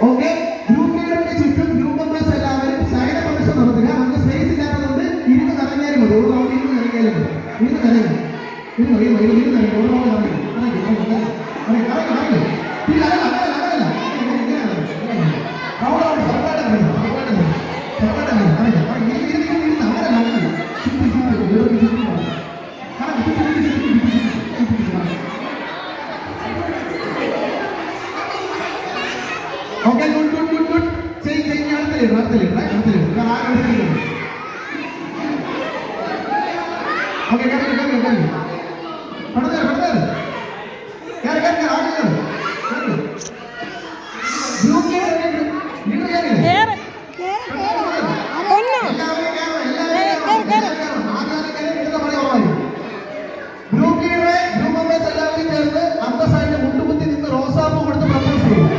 Okay. Group ലീഡറിന്റെ ചുറ്റും group members എല്ലാവരും ശയന പ്രദർശനം നടത്തുക. നമുക്ക് സ്പേസ് ഇല്ലാത്തതുകൊണ്ട് ഇരുന്ന് നിറഞ്ഞാലും മതി. ഒരു റൗണ്ട് ഇരുന്ന് നിറഞ്ഞാലും മതി. ഇരുന്ന് നിറയും ഒരു റൗണ്ട് നിറയും. Okay, good good good good. ചെയ്യും അടുത്തല്ലേ. ഓക്കെ, അന്തസ്സായിട്ട് മുട്ടുകുത്തി നിന്ന് റോസാപ്പൂ കൊടുത്ത് പ്രപ്പോസ് ചെയ്യും.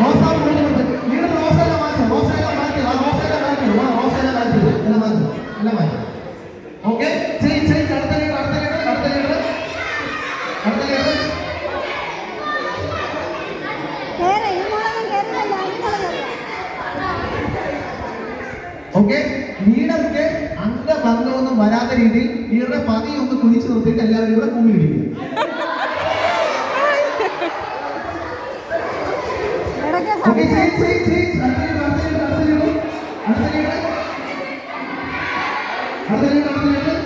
റോസാപ്പൂ കൊടുത്ത് വീണ്ടും റോസയെല്ലാം മാറ്റി ഓക്കെ. അടുത്ത ലീഡർ ഓക്കെ. ലീഡർക്ക് അംഗഭംഗമൊന്നും വരാത്ത രീതിയിൽ ലീഡറെ പതി ഒന്ന് കുനിച്ചു നിർത്തിയിട്ട് എല്ലാവരും ഇവിടെ കുമ്മിലിരിക്കും. ഓക്കെ, അടുത്ത ലീഡർ